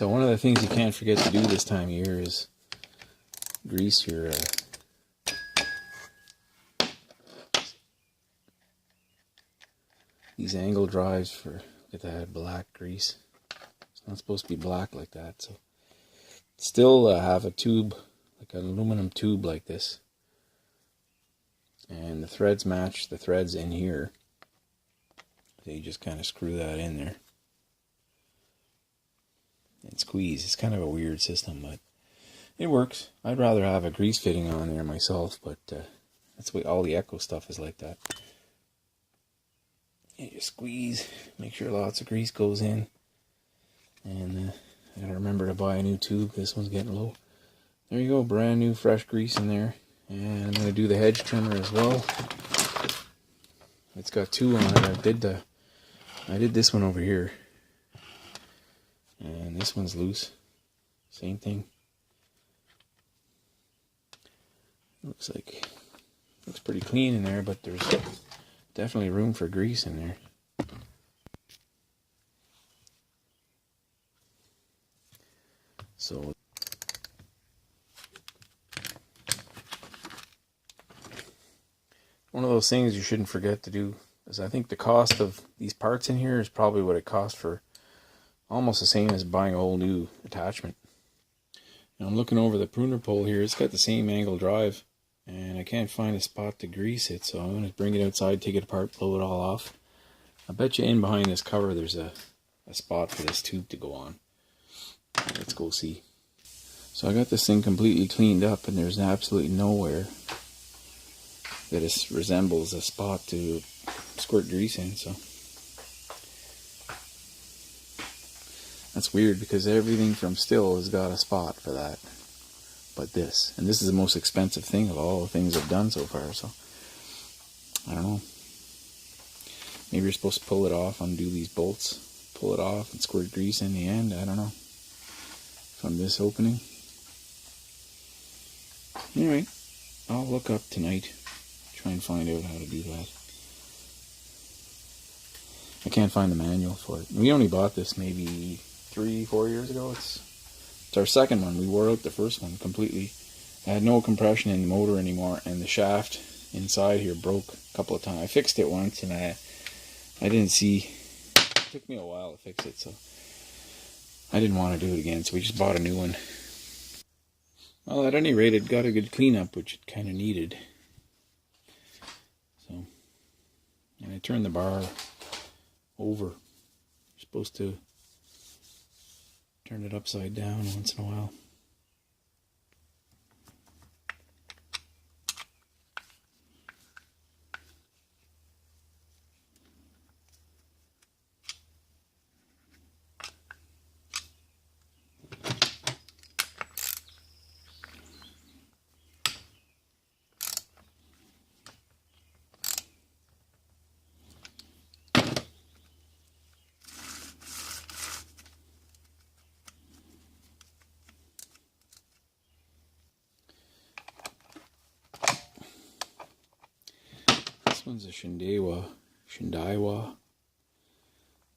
So one of the things you can't forget to do this time of year is grease your these angle drives for, look at that black grease. It's not supposed to be black like that. So still have a tube, like an aluminum tube like this. And the threads match the threads in here. So you just kind of screw that in there. And squeeze. It's kind of a weird system, but it works. I'd rather have a grease fitting on there myself, but that's what all the Echo stuff is like that. You just squeeze, make sure lots of grease goes in, and I gotta remember to buy a new tube. This one's getting low. There you go, brand new fresh grease in there. And I'm gonna do the hedge trimmer as well. It's got two on it. I did this one over here. And this one's loose. Same thing. Looks pretty clean in there, but there's definitely room for grease in there. So one of those things you shouldn't forget to do is, I think the cost of these parts in here is probably what it cost for almost the same as buying a whole new attachment. Now I'm looking over the pruner pole here. It's got the same angle drive, and I can't find a spot to grease it, so I'm going to bring it outside, take it apart, blow it all off. I bet you in behind this cover there's a spot for this tube to go on. Let's go see. So I got this thing completely cleaned up, and there's absolutely nowhere that it resembles a spot to squirt grease in, so that's weird, because everything from Still has got a spot for that but this, and this is the most expensive thing of all the things I've done so far. So I don't know, maybe you're supposed to pull it off, undo these bolts, pull it off and squirt grease in the end. I don't know, from this opening. Anyway, I'll look up tonight, try and find out how to do that. I can't find the manual for it. We only bought this maybe 3-4 years ago. It's our second one. We wore out the first one completely. I had no compression in the motor anymore, and the shaft inside here broke a couple of times. I fixed it once, and I didn't see. It took me a while to fix it, so I didn't want to do it again. So we just bought a new one. Well, at any rate, it got a good cleanup, which it kind of needed. So, and I turned the bar over. You're supposed to turn it upside down once in a while. This one's a Shindaiwa,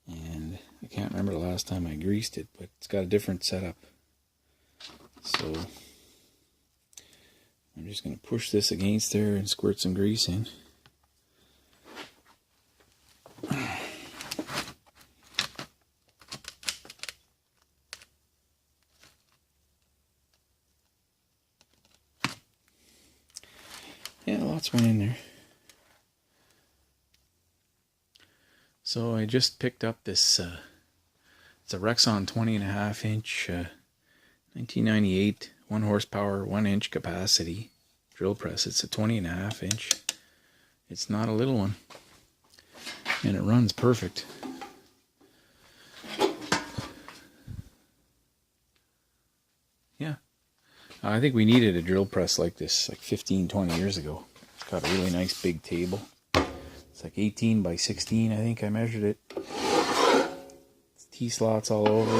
and I can't remember the last time I greased it, but it's got a different setup. So I'm just going to push this against there and squirt some grease in. Yeah, lots went in there. So I just picked up this, it's a Rexon 20.5 inch, 1998, 1 horsepower, 1 inch capacity drill press. It's a 20.5 inch. It's not a little one, and it runs perfect. Yeah, I think we needed a drill press like this like 15-20 years ago. It's got a really nice big table. It's like 18 by 16, I think I measured it. It's T-slots all over.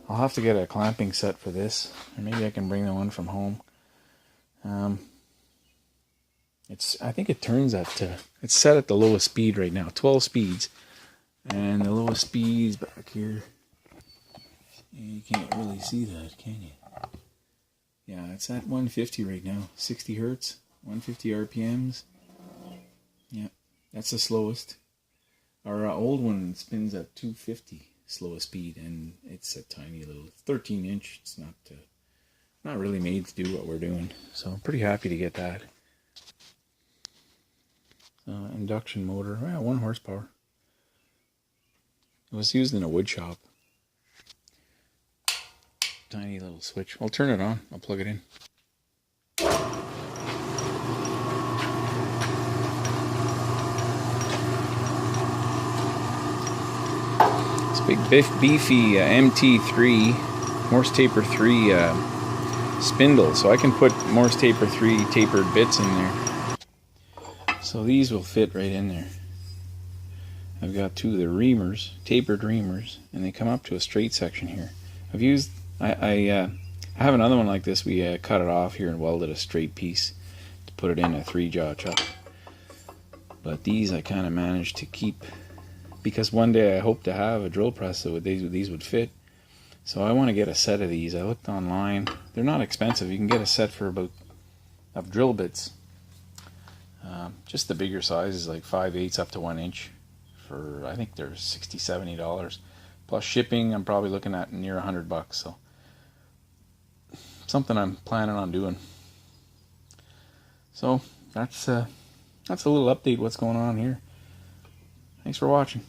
I'll have to get a clamping set for this, or maybe I can bring the one from home. I think it turns at, it's set at the lowest speed right now, 12 speeds. And the lowest speed's back here. You can't really see that, can you? Yeah, it's at 150 right now. 60 hertz, 150 RPMs. Yeah, that's the slowest. Our old one spins at 250 slowest speed, and it's a tiny little 13-inch. It's not really made to do what we're doing. So I'm pretty happy to get that. Induction motor, 1 horsepower. It was used in a wood shop. Tiny little switch. I'll turn it on. I'll plug it in. It's a big beefy MT3 Morse Taper 3 spindle, so I can put Morse Taper 3 tapered bits in there. So these will fit right in there. I've got 2 of the reamers, tapered reamers, and they come up to a straight section here. I have another one like this. We cut it off here and welded a straight piece to put it in a 3-jaw chuck. But these I kind of managed to keep, because one day I hope to have a drill press that these would fit. So I want to get a set of these. I looked online. They're not expensive. You can get a set for about of drill bits. Just the bigger size is like 5/8 up to 1 inch. For I think they're $60, $70 plus shipping. I'm probably looking at near $100. So something I'm planning on doing. So that's a little update what's going on here. Thanks for watching.